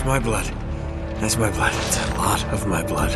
That's my blood. That's my blood. It's a lot of my blood.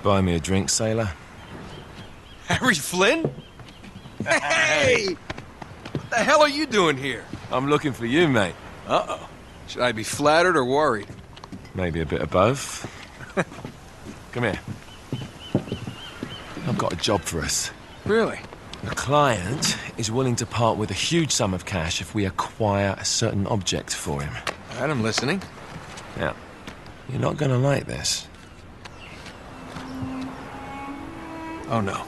Buy me a drink, sailor. Harry Flynn? Hey! What the hell are you doing here? I'm looking for you, mate. Uh-oh. Should I be flattered or worried? Maybe a bit of both. Come here. I've got a job for us. Really? The client is willing to part with a huge sum of cash if we acquire a certain object for him. All right, I'm listening. Now, you're not gonna like this. Oh, no.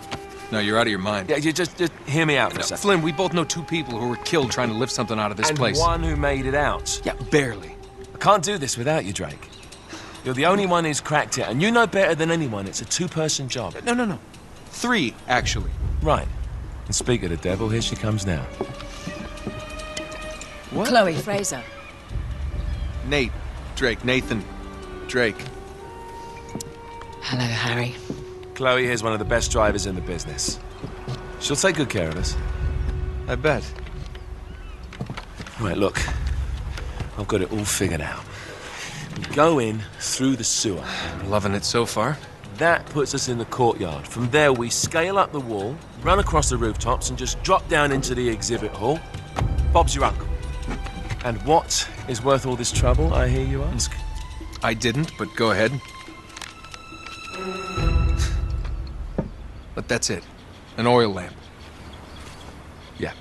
No, you're out of your mind. Yeah, you just hear me out for a second. Flynn, we both know two people who were killed trying to lift something out of this place. And one who made it out. Yeah, barely. I can't do this without you, Drake. You're the only one who's cracked it, and you know better than anyone it's a two-person job. No. 3, actually. Right. And speak of the devil, here she comes now. What? Chloe Fraser. Nate. Drake. Nathan. Drake. Hello, Harry. Chloe here's one of the best drivers in the business. She'll take good care of us. I bet. Right, look. I've got it all figured out. We go in through the sewer. I'm loving it so far. That puts us in the courtyard. From there, we scale up the wall, run across the rooftops, and just drop down into the exhibit hall. Bob's your uncle. And what is worth all this trouble, I hear you ask? I didn't, but go ahead. But that's it. An oil lamp. Yeah.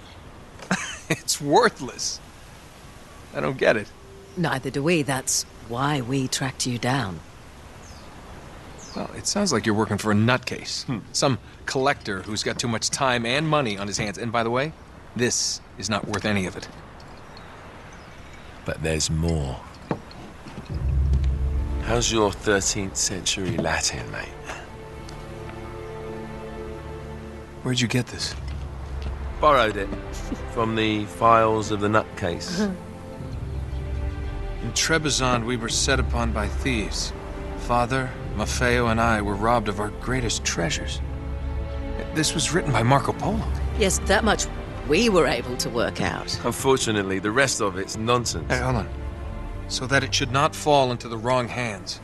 It's worthless. I don't get it. Neither do we. That's why we tracked you down. Well, it sounds like you're working for a nutcase. Some collector who's got too much time and money on his hands. And by the way, this is not worth any of it. But there's more. How's your 13th century Latin, mate? Where'd you get this? Borrowed it from the files of the nutcase. In Trebizond, we were set upon by thieves. Father, Maffeo, and I were robbed of our greatest treasures. This was written by Marco Polo. Yes, that much we were able to work out. Unfortunately, the rest of it's nonsense. Hey, hold on. So that it should not fall into the wrong hands,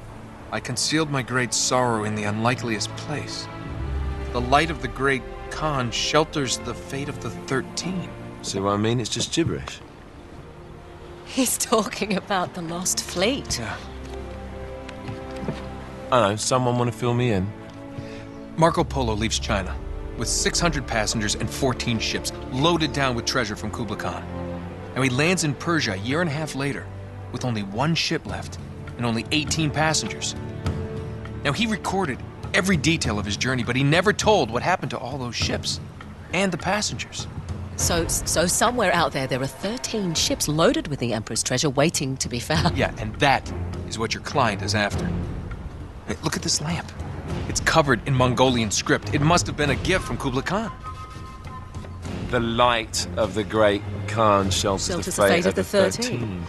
I concealed my great sorrow in the unlikeliest place. The light of the great Khan shelters the fate of the 13. See what I mean? It's just gibberish. He's talking about the lost fleet. Yeah. I know, someone want to fill me in? Marco Polo leaves China with 600 passengers and 14 ships, loaded down with treasure from Kublai Khan. And he lands in Persia a year and a half later, with only 1 ship left and only 18 passengers. Now, he recorded every detail of his journey, but he never told what happened to all those ships and the passengers. So somewhere out there are 13 ships loaded with the Emperor's treasure waiting to be found. Yeah, and that is what your client is after. Hey, look at this lamp. It's covered in Mongolian script. It must have been a gift from Kublai Khan. The light of the great Khan shelters the fate of the 13.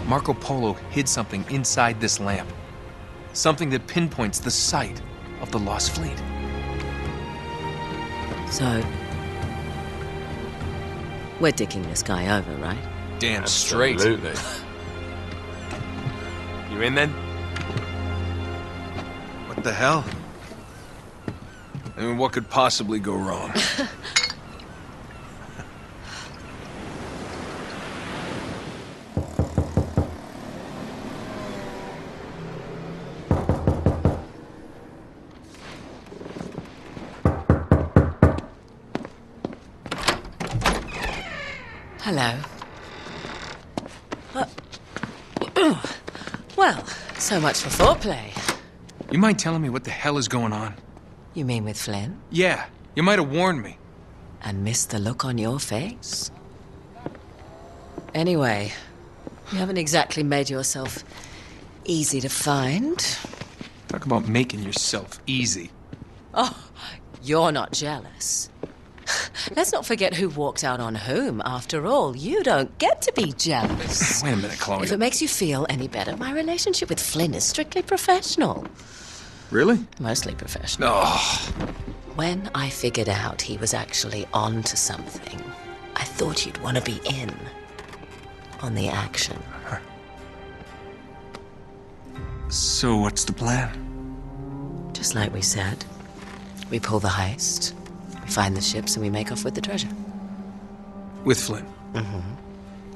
Marco Polo hid something inside this lamp. Something that pinpoints the site of the lost fleet. So, we're dicking this guy over, right? Damn straight. Absolutely. You in then? What the hell? I mean, what could possibly go wrong? Hello. Well, so much for foreplay. You mind telling me what the hell is going on? You mean with Flynn? Yeah, you might have warned me. And missed the look on your face? Anyway, you haven't exactly made yourself easy to find. Talk about making yourself easy. Oh, you're not jealous. Let's not forget who walked out on whom. After all, you don't get to be jealous. Wait a minute, Chloe. If it makes you feel any better, my relationship with Flynn is strictly professional. Really? Mostly professional. Oh, When I figured out he was actually on to something, I thought you'd want to be in on the action. so what's the plan? Just like we said. We pull the heist, we find the ships, and we make off with the treasure. With Flynn? Mm-hmm.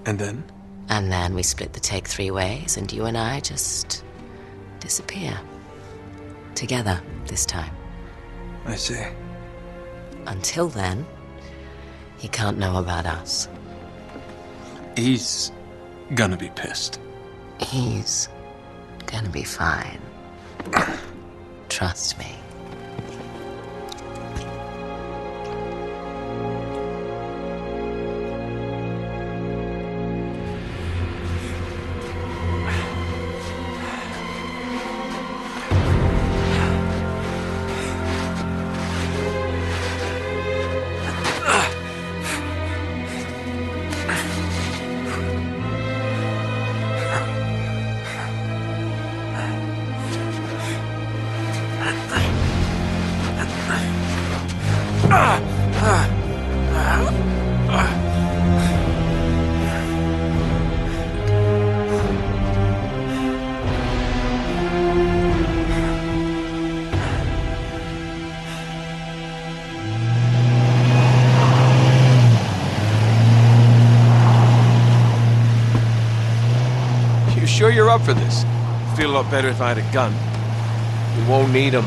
And then? And then we split the take 3 ways, and you and I just disappear. Together, this time. I see. Until then, he can't know about us. He's gonna be pissed. He's gonna be fine. Trust me. Sure you're up for this? Feel a lot better if I had a gun. We won't need them.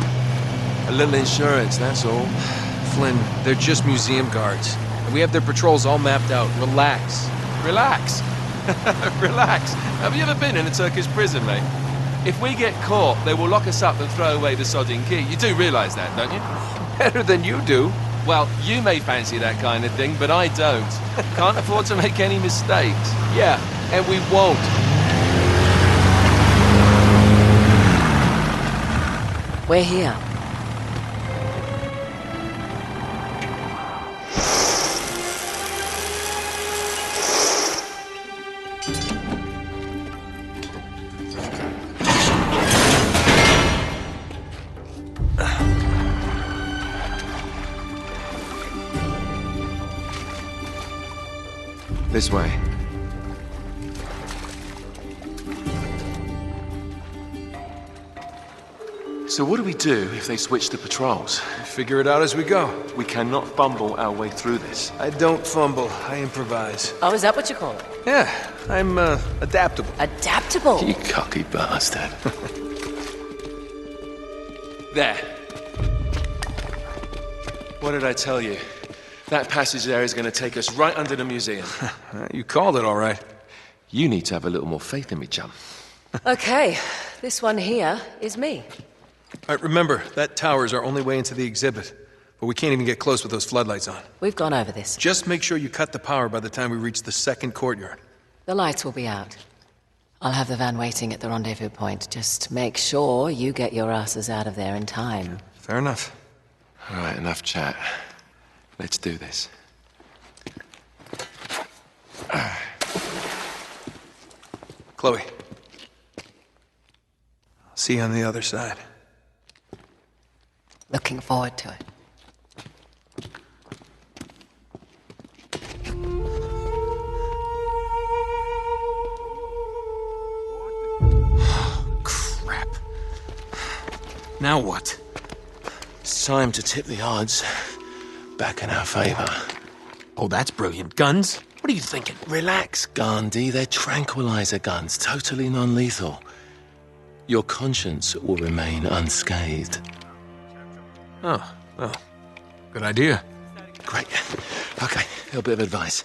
A little insurance, that's all. Flynn, they're just museum guards. And we have their patrols all mapped out. Relax. Relax. Relax. Have you ever been in a Turkish prison, mate? If we get caught, they will lock us up and throw away the sodding key. You do realise that, don't you? Better than you do. Well, you may fancy that kind of thing, but I don't. Can't afford to make any mistakes. Yeah, and we won't. We're here. This way. So what do we do if they switch the patrols? Figure it out as we go. We cannot fumble our way through this. I don't fumble. I improvise. Oh, is that what you call it? Yeah, I'm adaptable. Adaptable. You cocky bastard. There. What did I tell you? That passage there is going to take us right under the museum. You called it all right. You need to have a little more faith in me, chum. Okay, this one here is me. All right, remember, that tower is our only way into the exhibit. But we can't even get close with those floodlights on. We've gone over this. Just make sure you cut the power by the time we reach the second courtyard. The lights will be out. I'll have the van waiting at the rendezvous point. Just make sure you get your asses out of there in time. Fair enough. All right, enough chat. Let's do this. Chloe. I'll see you on the other side. Looking forward to it. Crap. Now what? It's time to tip the odds back in our favor. Oh, that's brilliant. Guns? What are you thinking? Relax, Gandhi. They're tranquilizer guns, totally non-lethal. Your conscience will remain unscathed. Oh, well, good idea. Great. Okay, a little bit of advice.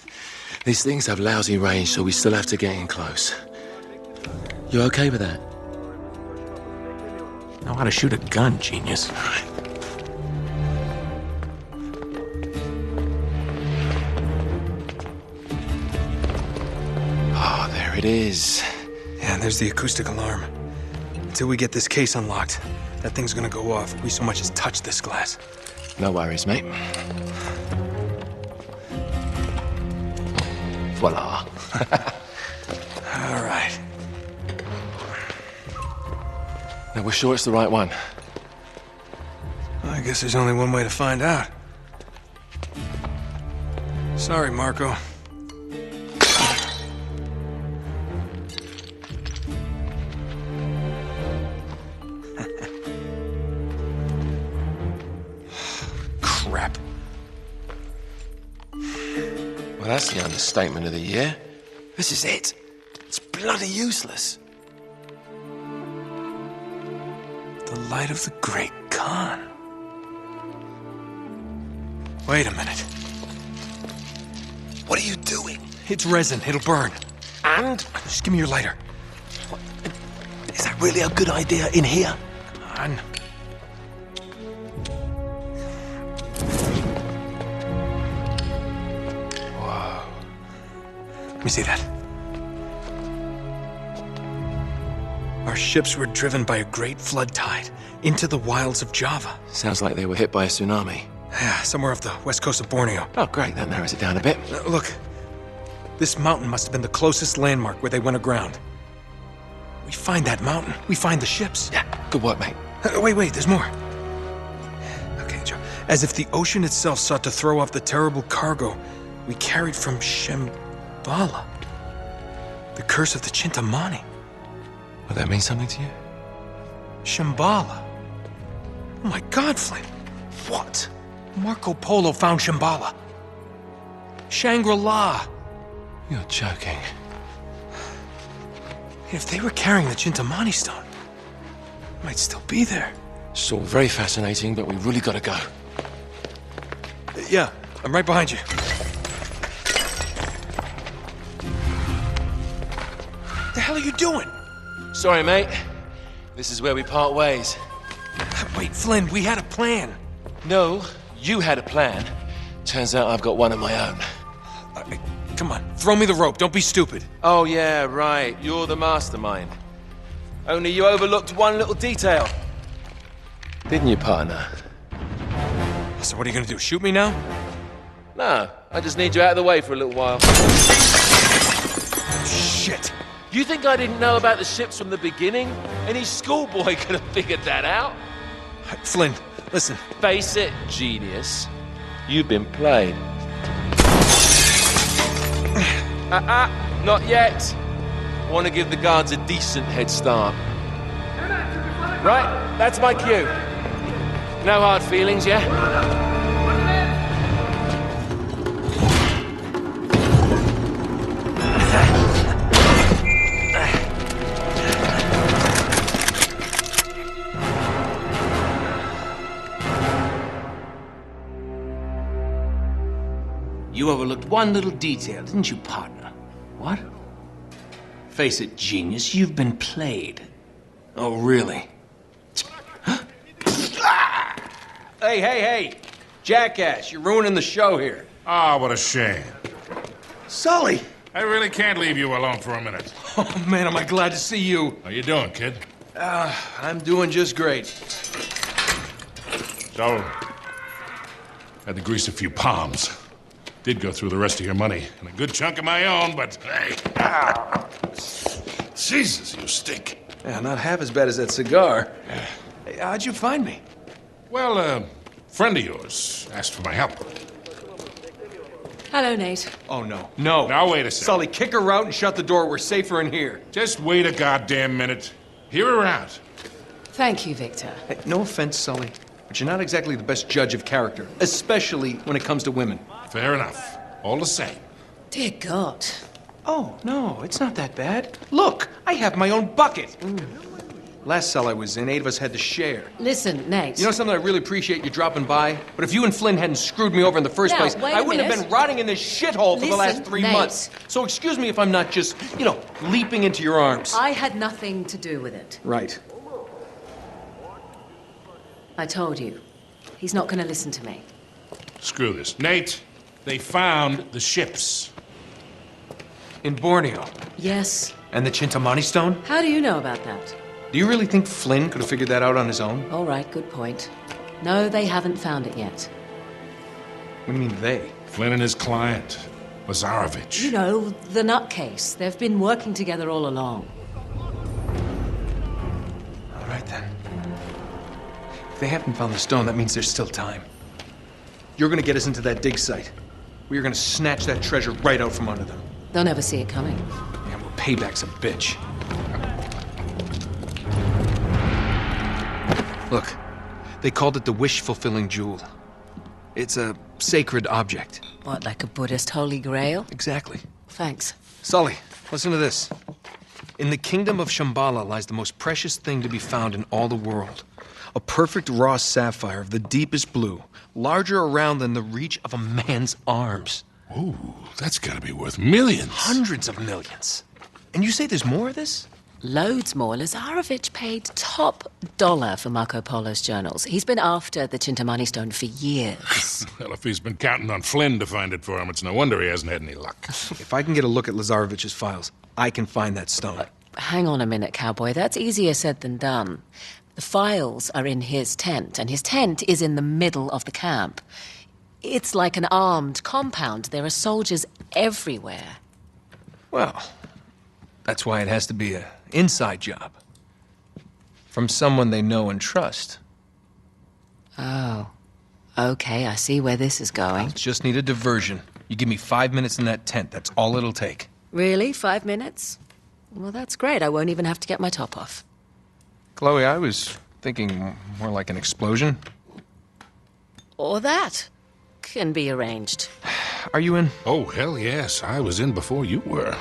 These things have lousy range, so we still have to get in close. You okay with that? Know how to shoot a gun, genius. Oh, there it is. Yeah, and there's the acoustic alarm. Until we get this case unlocked, that thing's gonna go off if we so much as touch this glass. No worries, mate. Voila. All right. Now, we're sure it's the right one. Well, I guess there's only one way to find out. Sorry, Marco. Crap. Well, that's the understatement of the year. This is it. It's bloody useless. The light of the Great Khan. Wait a minute. What are you doing? It's resin. It'll burn. And? Just give me your lighter. Is that really a good idea in here? Come on. Whoa. Let me see that. Our ships were driven by a great flood tide into the wilds of Java. Sounds like they were hit by a tsunami. Yeah, somewhere off the west coast of Borneo. Oh, great. That narrows it down a bit. Look, this mountain must have been the closest landmark where they went aground. We find that mountain, we find the ships. Yeah, good work, mate. Wait, there's more. Okay, Joe. As if the ocean itself sought to throw off the terrible cargo we carried from Shambhala. The curse of the Chintamani. Will that mean something to you? Shambhala. Oh my God, Flynn. What? Marco Polo found Shambhala. Shangri-La. You're joking. If they were carrying the Chintamani stone, it might still be there. It's all very fascinating, but we really gotta go. Yeah, I'm right behind you. What the hell are you doing? Sorry, mate. This is where we part ways. Wait, Flynn, we had a plan. No, you had a plan. Turns out I've got one of my own. Come on, throw me the rope. Don't be stupid. Oh, yeah, right. You're the mastermind. Only you overlooked one little detail. Didn't you, partner? So what are you gonna do, shoot me now? No, I just need you out of the way for a little while. Shit. You think I didn't know about the ships from the beginning? Any schoolboy could have figured that out. Flynn, listen. Face it, genius. You've been played. Not yet. I want to give the guards a decent head start. Right, that's my cue. No hard feelings, yeah? You overlooked one little detail, didn't you, partner? What? Face it, genius, you've been played. Oh, really? Hey! Jackass, you're ruining the show here. Ah, what a shame. Sully! I really can't leave you alone for a minute. Oh, man, am I glad to see you. How you doing, kid? I'm doing just great. So, had to grease a few palms. Did go through the rest of your money, and a good chunk of my own, but hey. Jesus, you stink. Yeah, not half as bad as that cigar. Hey, how'd you find me? Well, a friend of yours asked for my help. Hello, Nate. Oh, no. No. Now, wait a second. Sully, kick her out and shut the door. We're safer in here. Just wait a goddamn minute. Hear her out. Thank you, Victor. Hey, no offense, Sully, but you're not exactly the best judge of character, especially when it comes to women. Fair enough. All the same. Dear God. Oh, no, it's not that bad. Look, I have my own bucket. Last cell I was in, 8 of us had to share. Listen, Nate. You know something, I really appreciate you dropping by, but if you and Flynn hadn't screwed me over in the first Now, place, wait a I wouldn't have minute. been rotting in this shithole for the last Listen, 3 Nate. months. So excuse me if I'm not just, leaping into your arms. I had nothing to do with it. Right. I told you. He's not going to listen to me. Screw this. Nate, they found the ships. In Borneo. Yes. And the Chintamani stone? How do you know about that? Do you really think Flynn could have figured that out on his own? All right, good point. No, they haven't found it yet. What do you mean, they? Flynn and his client, Lazarovich. You know, the nutcase. They've been working together all along. All right, then. If they haven't found the stone, that means there's still time. You're gonna get us into that dig site. We are gonna snatch that treasure right out from under them. They'll never see it coming. Yeah, well, payback's a bitch. Look, they called it the wish-fulfilling jewel. It's a sacred object. What, like a Buddhist holy grail? Exactly. Thanks. Sully, listen to this. In the kingdom of Shambhala lies the most precious thing to be found in all the world. A perfect raw sapphire of the deepest blue, larger around than the reach of a man's arms. Ooh, that's gotta be worth millions. Hundreds of millions. And you say there's more of this? Loads more. Lazarovich paid top dollar for Marco Polo's journals. He's been after the Chintamani stone for years. Well, if he's been counting on Flynn to find it for him, it's no wonder he hasn't had any luck. If I can get a look at Lazarovich's files, I can find that stone. Hang on a minute, cowboy. That's easier said than done. The files are in his tent, and his tent is in the middle of the camp. It's like an armed compound. There are soldiers everywhere. Well, that's why it has to be an inside job. From someone they know and trust. Oh. Okay, I see where this is going. Just need a diversion. You give me 5 minutes in that tent, that's all it'll take. Really? 5 minutes? Well, that's great. I won't even have to get my top off. Chloe, I was thinking more like an explosion. Or that. Can be arranged. Are you in? Oh, hell yes. I was in before you were.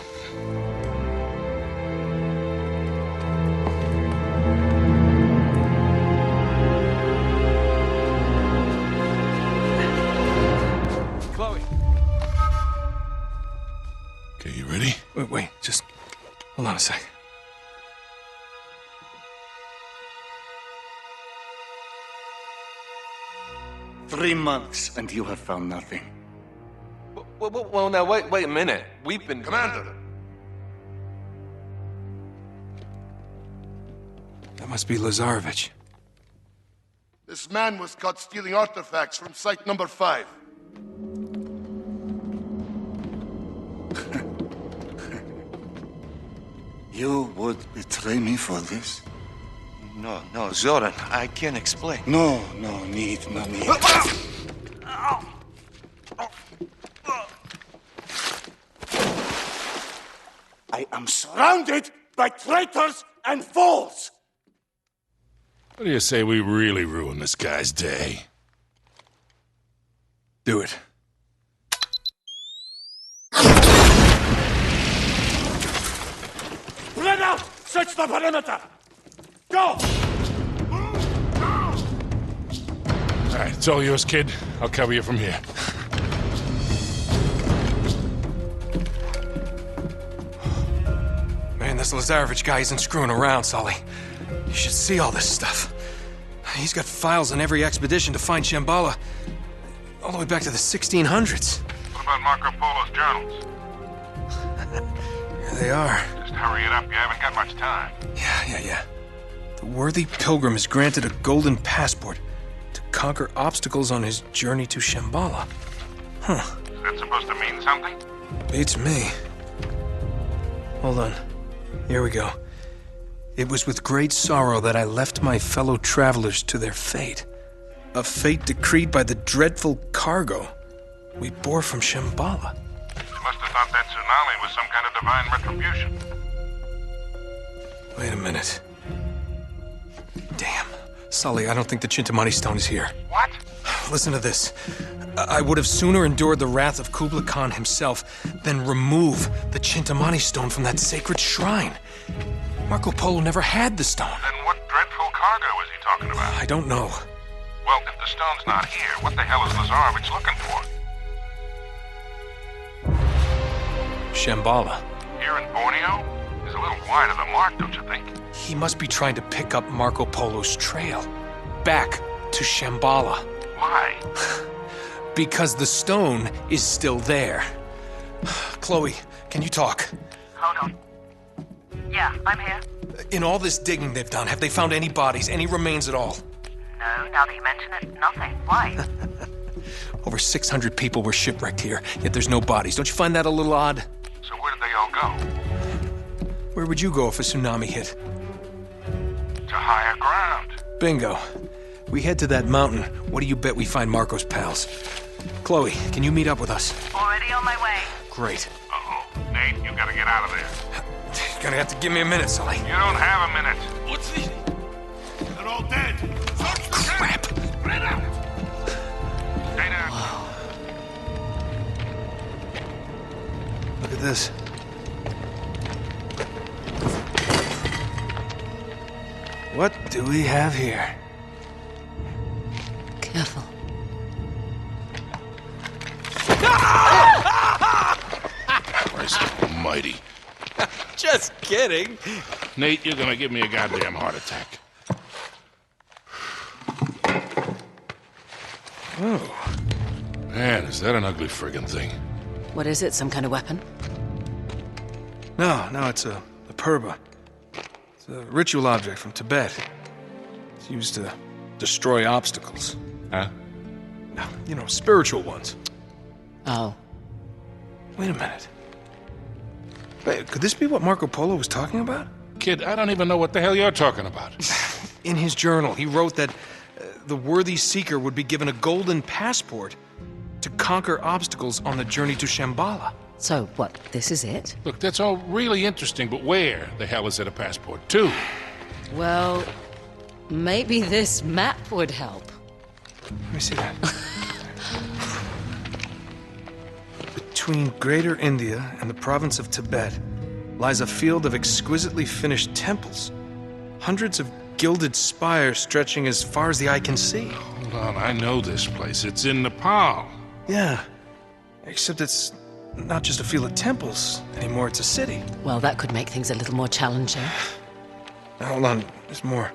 Chloe. Okay, you ready? Wait, just hold on a sec. Three months, and you have found nothing. Well, now, wait a minute. We've been... Commander! That must be Lazarovich. This man was caught stealing artifacts from site number 5. You would betray me for this? No, Zoran, I can't explain. No need. I am surrounded by traitors and fools! What do you say we really ruin this guy's day? Do it. Spread out! Search the perimeter! Go! All right, it's all yours, kid. I'll cover you from here. Man, this Lazarovich guy isn't screwing around, Sully. You should see all this stuff. He's got files on every expedition to find Shambhala, all the way back to the 1600s. What about Marco Polo's journals? Here they are. Just hurry it up, you haven't got much time. Yeah. The worthy pilgrim is granted a golden passport to conquer obstacles on his journey to Shambhala. Huh. Is that supposed to mean something? Beats me. Hold on. Here we go. It was with great sorrow that I left my fellow travelers to their fate. A fate decreed by the dreadful cargo we bore from Shambhala. You must have thought that tsunami was some kind of divine retribution. Wait a minute. Damn. Sully, I don't think the Chintamani stone is here. What? Listen to this. I would have sooner endured the wrath of Kublai Khan himself than remove the Chintamani stone from that sacred shrine. Marco Polo never had the stone. Then what dreadful cargo is he talking about? I don't know. Well, if the stone's not here, what the hell is Lazarovich looking for? Shambhala. Here in Borneo? He's a little wide of the mark, don't you think? He must be trying to pick up Marco Polo's trail. Back to Shambhala. Why? Because the stone is still there. Chloe, can you talk? Hold on. Yeah, I'm here. In all this digging they've done, have they found any bodies, any remains at all? No, now that you mention it, nothing. Why? Over 600 people were shipwrecked here, yet there's no bodies. Don't you find that a little odd? So where did they all go? Where would you go if a tsunami hit? To higher ground. Bingo. We head to that mountain. What do you bet we find Marco's pals? Chloe, can you meet up with us? Already on my way. Great. Uh-oh. Nate, you gotta get out of there. You're gonna have to give me a minute, Sully. You don't have a minute. What's this? They're all dead. Search the Crap! Spread out. Stay down. Look at this. What do we have here? Careful. Christ almighty. Just kidding. Nate, you're gonna give me a goddamn heart attack. Oh. Man, is that an ugly friggin' thing. What is it? Some kind of weapon? No, it's a purba. It's a ritual object from Tibet. It's used to destroy obstacles. Huh? No, you know, spiritual ones. Oh. Wait a minute. Wait, could this be what Marco Polo was talking about? Kid, I don't even know what the hell you're talking about. In his journal, he wrote that the worthy seeker would be given a golden passport to conquer obstacles on the journey to Shambhala. So, what, this is it? Look, that's all really interesting, but where the hell is it a passport to? Well, maybe this map would help. Let me see that. Between Greater India and the province of Tibet lies a field of exquisitely finished temples. Hundreds of gilded spires stretching as far as the eye can see. Hold on, I know this place. It's in Nepal. Yeah, except it's not just a field of temples anymore, it's a city. Well, that could make things a little more challenging. Now, hold on, there's more.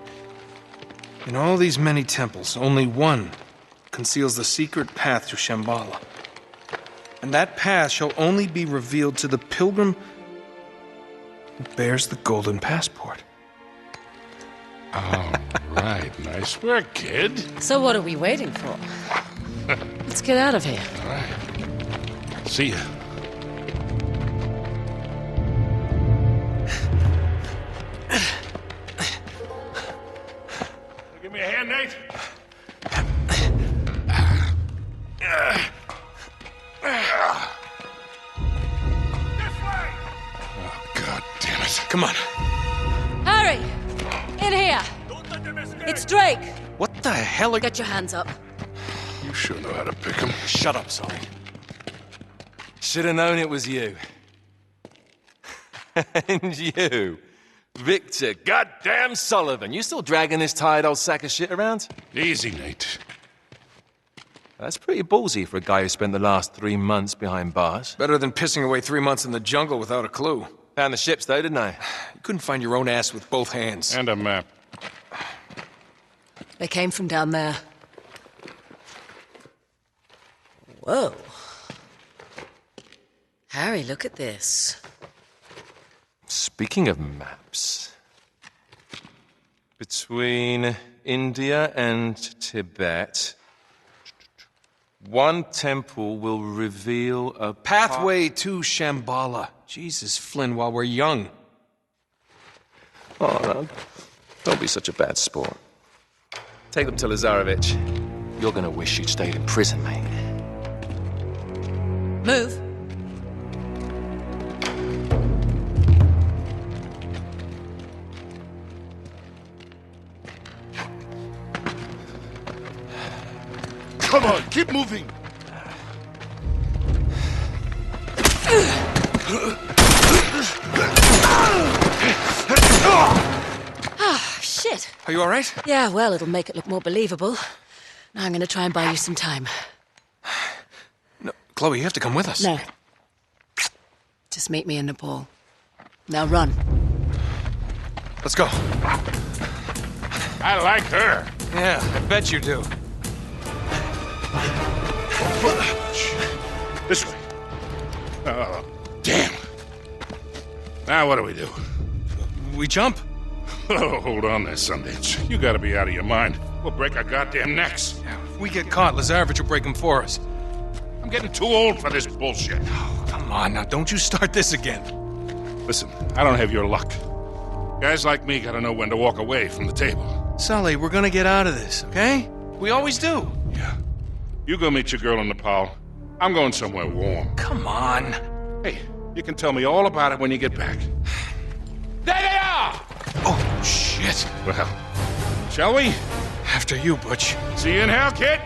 In all these many temples, only one conceals the secret path to Shambhala. And that path shall only be revealed to the pilgrim who bears the golden passport. All right, nice work, kid. So what are we waiting for? Let's get out of here. All right. See ya. Give me a hand, Nate. Oh, God damn it. Come on. Harry! In here! Don't let them escape. It's Drake! What the hell are... Get your hands up. You sure know how to pick 'em. Shut up, Sully. Should have known it was you. And you, Victor goddamn Sullivan. You still dragging this tired old sack of shit around? Easy, Nate. That's pretty ballsy for a guy who spent the last 3 months behind bars. Better than pissing away 3 months in the jungle without a clue. Found the ships though, didn't I? You couldn't find your own ass with both hands. And a map. They came from down there. Whoa. Harry, look at this. Speaking of maps, between India and Tibet, one temple will reveal a Pathway to Shambhala. Jesus, Flynn, while we're young. Oh, no. Don't be such a bad sport. Take them to Lazarevich. You're gonna wish you'd stayed in prison, mate. Move. Come on, keep moving. Shit. Are you all right? Yeah, well, it'll make it look more believable. Now I'm gonna try and buy you some time. No, Chloe, you have to come with us. No. Just meet me in Nepal. Now run. Let's go. I like her. Yeah, I bet you do. This way. Oh, damn. Now what do we do? We jump. Oh, hold on there, Sundance. You gotta be out of your mind. We'll break our goddamn necks. If we get caught, Lazarevich will break them for us. I'm getting too old for this bullshit. Oh, come on now, don't you start this again. Listen, I don't have your luck. Guys like me gotta know when to walk away from the table. Sully, we're gonna get out of this, okay? We always do. Yeah. You go meet your girl in Nepal. I'm going somewhere warm. Come on. Hey, you can tell me all about it when you get back. There they are! Oh, shit. Well, shall we? After you, Butch. See you in hell, kid!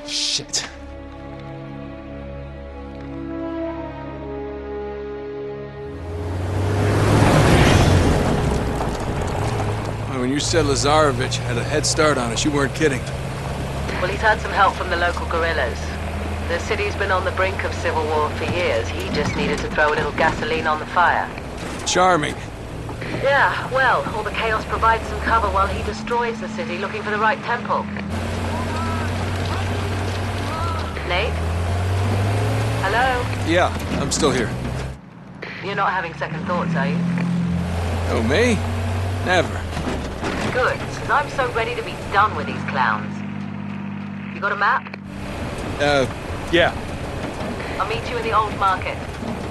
Shit. When you said Lazarevich had a head start on us, you weren't kidding. Well, he's had some help from the local guerrillas. The city's been on the brink of civil war for years. He just needed to throw a little gasoline on the fire. Charming. Yeah, well, all the chaos provides some cover while he destroys the city looking for the right temple. Nate? Hello? Yeah, I'm still here. You're not having second thoughts, are you? Oh, me? Never. Good, because I'm so ready to be done with these clowns. You got a map? Yeah. I'll meet you in the old market.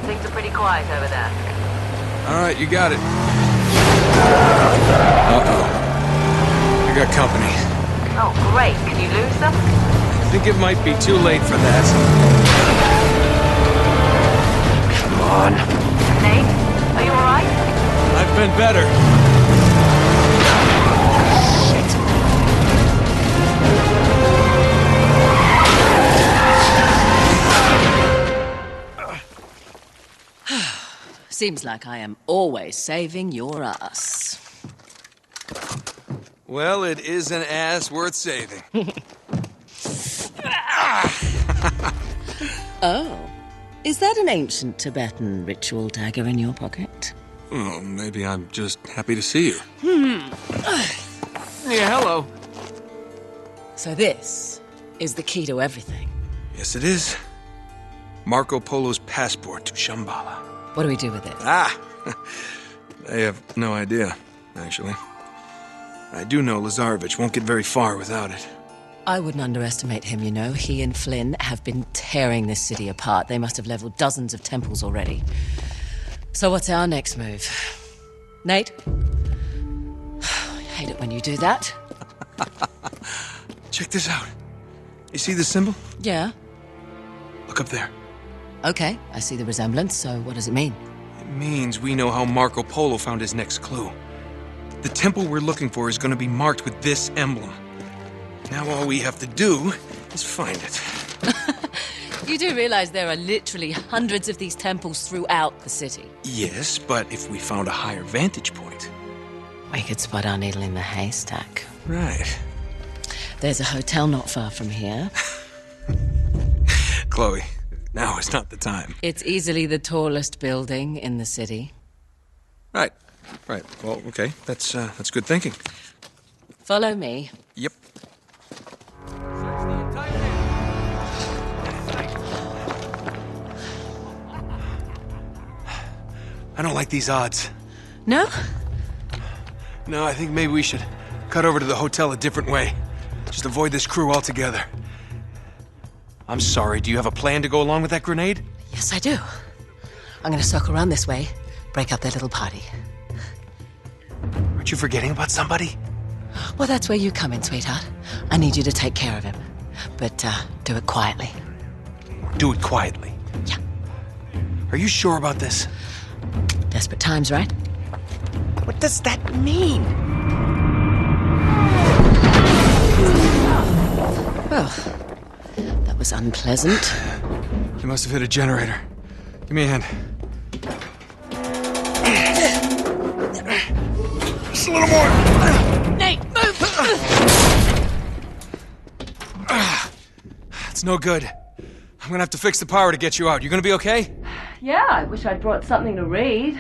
Things are pretty quiet over there. All right, you got it. Uh-oh. I got company. Oh, great. Can you lose them? I think it might be too late for that. Come on. Nate, are you all right? I've been better. Seems like I am always saving your ass. Well, it is an ass worth saving. Oh. Is that an ancient Tibetan ritual dagger in your pocket? Oh, maybe I'm just happy to see you. Yeah, hello. So this is the key to everything. Yes, it is. Marco Polo's passport to Shambhala. What do we do with it? Ah! I have no idea, actually. I do know Lazarevich won't get very far without it. I wouldn't underestimate him, you know. He and Flynn have been tearing this city apart. They must have leveled dozens of temples already. So what's our next move? Nate? I hate it when you do that. Check this out. You see the symbol? Yeah. Look up there. Okay, I see the resemblance, so what does it mean? It means we know how Marco Polo found his next clue. The temple we're looking for is going to be marked with this emblem. Now all we have to do is find it. You do realize there are literally hundreds of these temples throughout the city? Yes, but if we found a higher vantage point... We could spot our needle in the haystack. Right. There's a hotel not far from here. Chloe, now is not the time. It's easily the tallest building in the city. Right. Well, okay. That's good thinking. Follow me. Yep. I don't like these odds. No? No, I think maybe we should cut over to the hotel a different way. Just avoid this crew altogether. I'm sorry, do you have a plan to go along with that grenade? Yes, I do. I'm gonna circle around this way, break up their little party. Aren't you forgetting about somebody? Well, that's where you come in, sweetheart. I need you to take care of him. But, do it quietly. Do it quietly? Yeah. Are you sure about this? Desperate times, right? What does that mean? Well, that was unpleasant. You must have hit a generator. Give me a hand. Just a little more. Nate, move! It's no good. I'm gonna have to fix the power to get you out. You gonna be okay? Yeah, I wish I'd brought something to read.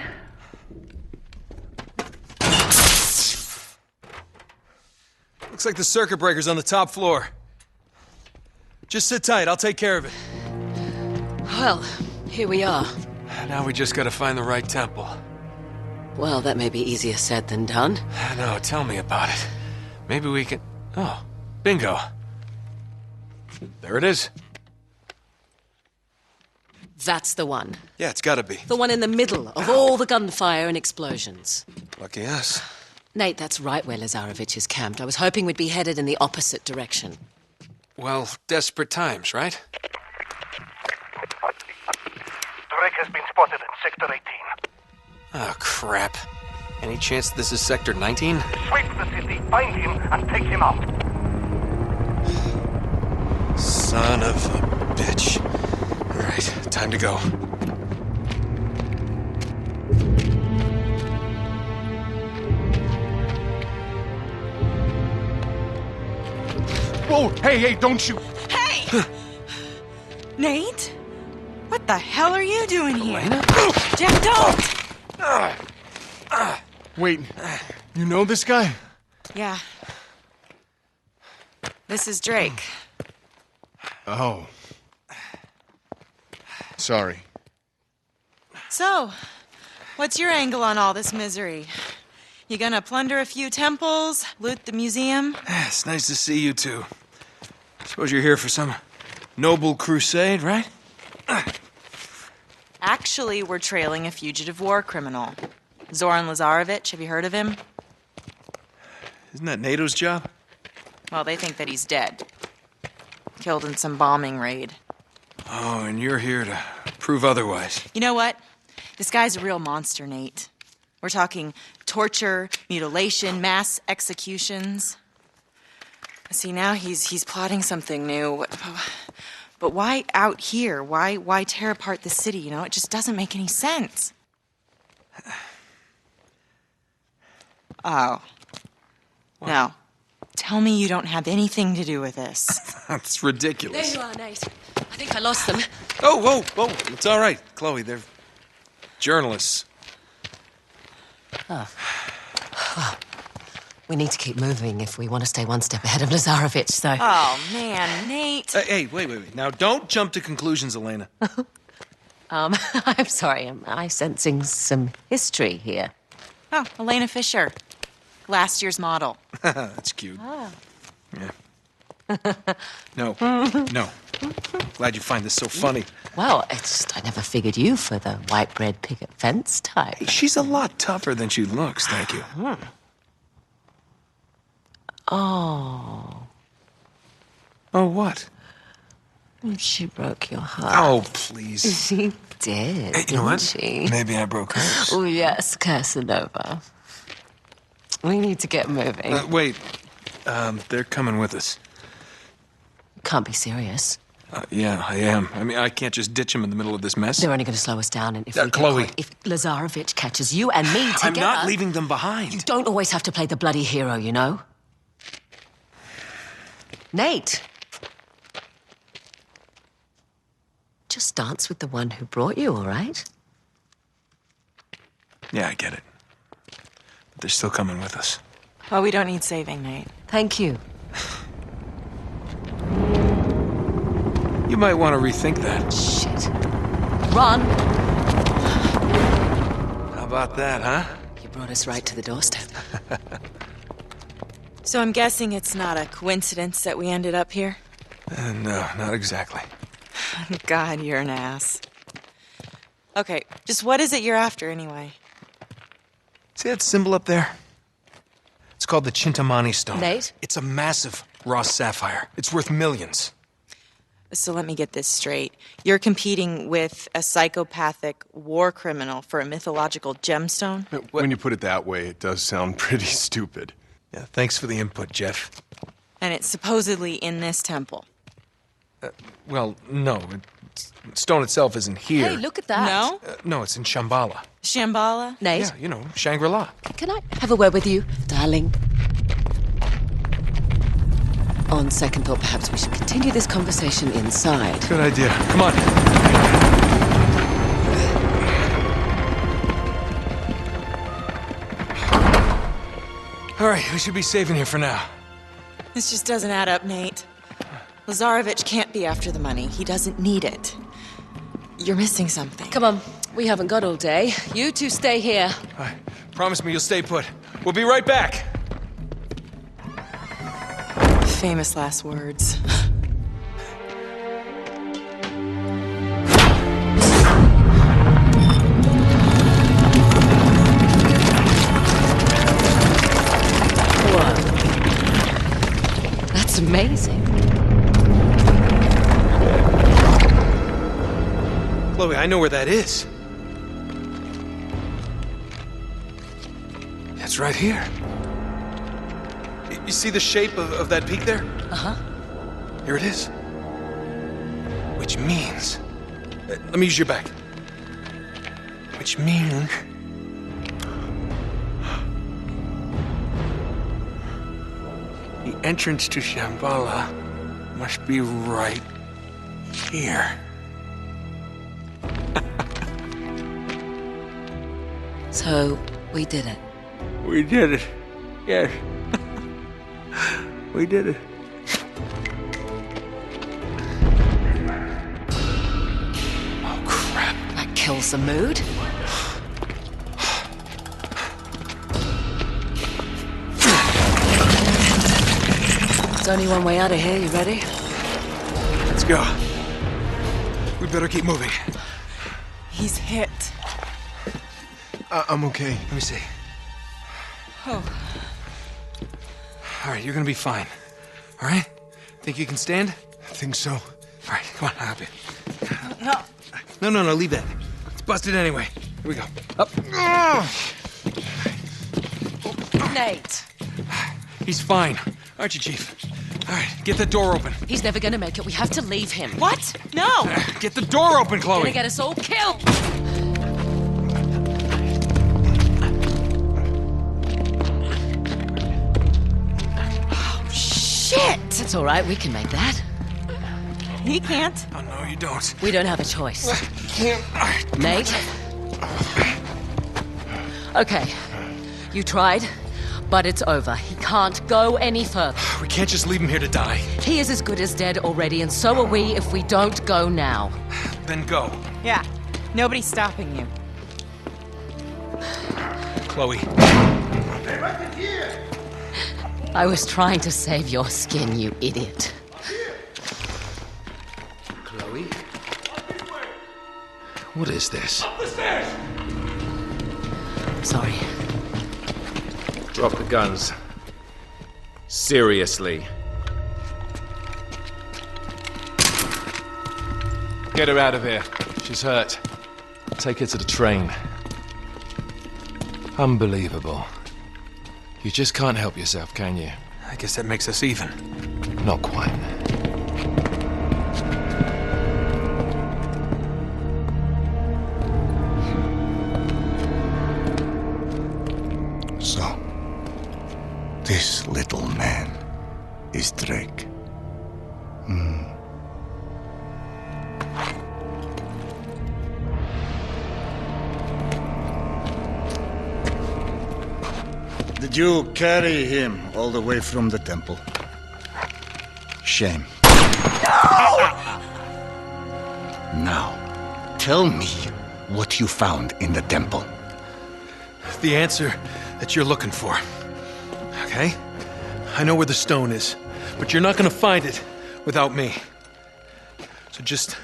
Looks like the circuit breaker's on the top floor. Just sit tight, I'll take care of it. Well, here we are. Now we just gotta find the right temple. Well, that may be easier said than done. No, tell me about it. Maybe we can... Oh, bingo. There it is. That's the one. Yeah, it's gotta be. The one in the middle of all the gunfire and explosions. Lucky us. Nate, that's right where Lazarevich is camped. I was hoping we'd be headed in the opposite direction. Well, desperate times, right? Drake has been spotted in Sector 18. Oh, crap. Any chance this is Sector 19? Sweep the city, find him, and take him out. Son of a bitch. All right, time to go. Whoa, hey, don't shoot! Hey! Nate? What the hell are you doing here? Jeff, don't! Wait, you know this guy? Yeah. This is Drake. Oh. Sorry. So, what's your angle on all this misery? You gonna plunder a few temples, loot the museum? It's nice to see you two. Suppose you're here for some noble crusade, right? Actually, we're trailing a fugitive war criminal. Zoran Lazarevich, have you heard of him? Isn't that NATO's job? Well, they think that he's dead. Killed in some bombing raid. Oh, and you're here to prove otherwise. You know what? This guy's a real monster, Nate. We're talking torture, mutilation, mass executions. See, now he's plotting something new. But why out here? Why tear apart the city, you know? It just doesn't make any sense. Oh. What? No. Tell me you don't have anything to do with this. That's ridiculous. There you are, Nate. I think I lost them. Oh, whoa. It's all right, Chloe. They're journalists. Oh. Well, we need to keep moving if we want to stay one step ahead of Lazarevich, so... Oh, man, Nate. Hey, wait. Now, don't jump to conclusions, Elena. I'm sorry. Am I sensing some history here? Oh, Elena Fisher. Last year's model. That's cute. Oh. Yeah. No. Glad you find this so funny. Well, it's just I never figured you for the white bread picket fence type. Hey, she's a lot tougher than she looks, thank you. Oh. Oh, what? She broke your heart. Oh, please. She did, Hey, you know what? she? Maybe I broke hers. Oh, yes, Casanova. We need to get moving. Wait. They're coming with us. Can't be serious. Yeah, I am. I mean, I can't just ditch them in the middle of this mess. They're only going to slow us down, and if we get Chloe. caught, if Lazarevich catches you and me together... I'm not leaving them behind. You don't always have to play the bloody hero, you know? Nate! Just dance with the one who brought you, all right? Yeah, I get it. But they're still coming with us. Well, we don't need saving, Nate. Thank you. You might want to rethink that. Shit. Run! How about that, huh? You brought us right to the doorstep. So I'm guessing it's not a coincidence that we ended up here? No, not exactly. God, you're an ass. Okay, just what is it you're after, anyway? See that symbol up there? It's called the Chintamani stone. Nate? It's a massive raw sapphire. It's worth millions. So let me get this straight. You're competing with a psychopathic war criminal for a mythological gemstone? When you put it that way, it does sound pretty stupid. Yeah, thanks for the input, Jeff. And it's supposedly in this temple. Well, no. Stone itself isn't here. Hey, look at that. No? No, it's in Shambhala. Shambhala? Nate? Yeah, you know, Shangri-La. Can I have a word with you, darling? On second thought, perhaps we should continue this conversation inside. Good idea. Come on. All right, we should be safe in here for now. This just doesn't add up, Nate. Lazarevich can't be after the money. He doesn't need it. You're missing something. Come on, we haven't got all day. You two stay here. All right, promise me you'll stay put. We'll be right back. Famous last words. That's amazing. Chloe, I know where that is. It's right here. You see the shape of that peak there? Uh-huh. Here it is. Which means... let me use your back. Which means... the entrance to Shambhala must be right here. So, we did it. We did it. Yes. We did it. Oh, crap. That kills the mood. There's only one way out of here. You ready? Let's go. We better keep moving. He's hit. I'm okay. Let me see. Oh. All right, you're gonna be fine. All right? Think you can stand? I think so. All right, come on, I'll help you. No, leave that. It's busted anyway. Here we go. Up. Nate. He's fine. Aren't you, Chief? All right, get the door open. He's never gonna make it. We have to leave him. What? No! Get the door open, Chloe! Gonna get us all killed! Oh, shit! It's all right. We can make that. He can't. Oh, no, you don't. We don't have a choice. Can't. Nate? Okay. You tried, but it's over. He can't go any further. We can't just leave him here to die. He is as good as dead already, and so are we if we don't go now. Then go. Yeah. Nobody's stopping you. Chloe. I was trying to save your skin, you idiot. Chloe? What is this? Up the stairs! Sorry. Drop the guns. Seriously. Get her out of here. She's hurt. Take her to the train. Unbelievable. You just can't help yourself, can you? I guess that makes us even. Not quite. So, this little man is Drake. Did you carry him all the way from the temple? Shame. No! Now, tell me what you found in the temple. The answer that you're looking for. Okay? I know where the stone is, but you're not gonna find it without me. So just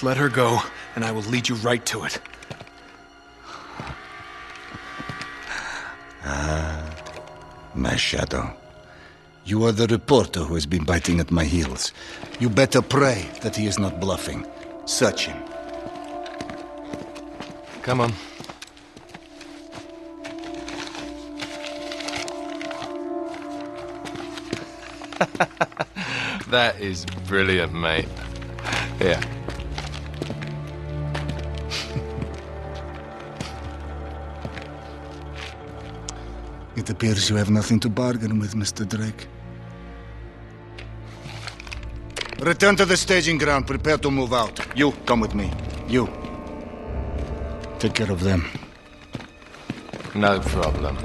let her go, and I will lead you right to it. My shadow. You are the reporter who has been biting at my heels. You better pray that he is not bluffing. Search him. Come on. That is brilliant, mate. Here. It appears you have nothing to bargain with, Mr. Drake. Return to the staging ground. Prepare to move out. You, come with me. You. Take care of them. No problem.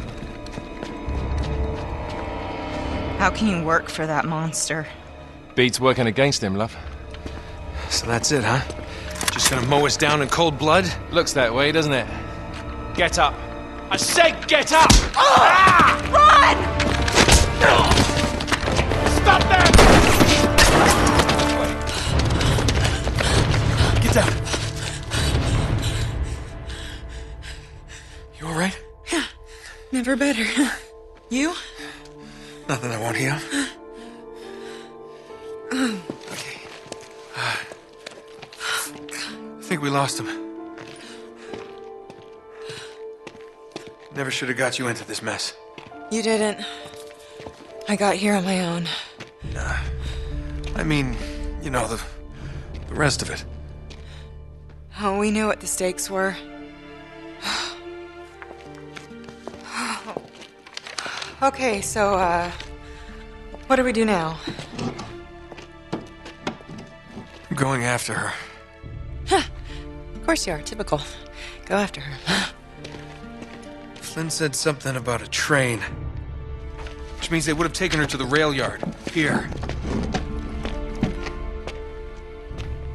How can you work for that monster? Beats working against him, love. So that's it, huh? Just gonna mow us down in cold blood? Looks that way, doesn't it? Get up. I said get up! Run! Stop there! Get down. You alright? Never better. You? Nothing I won't heal. Okay. I think we lost him. Never should have got you into this mess. You didn't. I got here on my own. Nah. I mean, you know, the rest of it. Oh, we knew what the stakes were. Okay, so, what do we do now? I'm going after her. Of course you are, typical. Go after her. Flynn said something about a train. Which means they would have taken her to the rail yard. Here.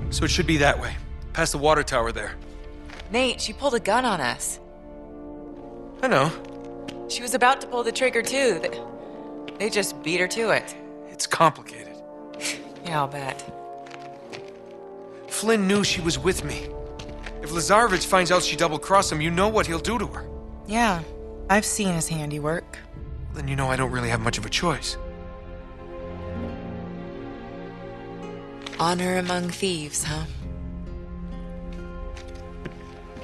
So it should be that way. Past the water tower there. Nate, she pulled a gun on us. I know. She was about to pull the trigger, too. They just beat her to it. It's complicated. Yeah, I'll bet. Flynn knew she was with me. If Lazarevich finds out she double-crossed him, you know what he'll do to her. Yeah, I've seen his handiwork. Then you know I don't really have much of a choice. Honor among thieves, huh?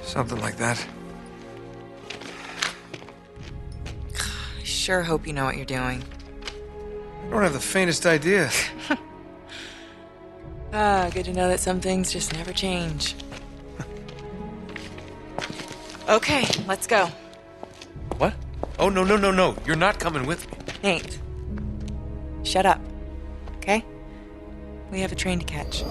Something like that. I sure hope you know what you're doing. I don't have the faintest idea. Good to know that some things just never change. Okay, let's go. What? Oh, no. You're not coming with me. Nate, shut up, okay? We have a train to catch.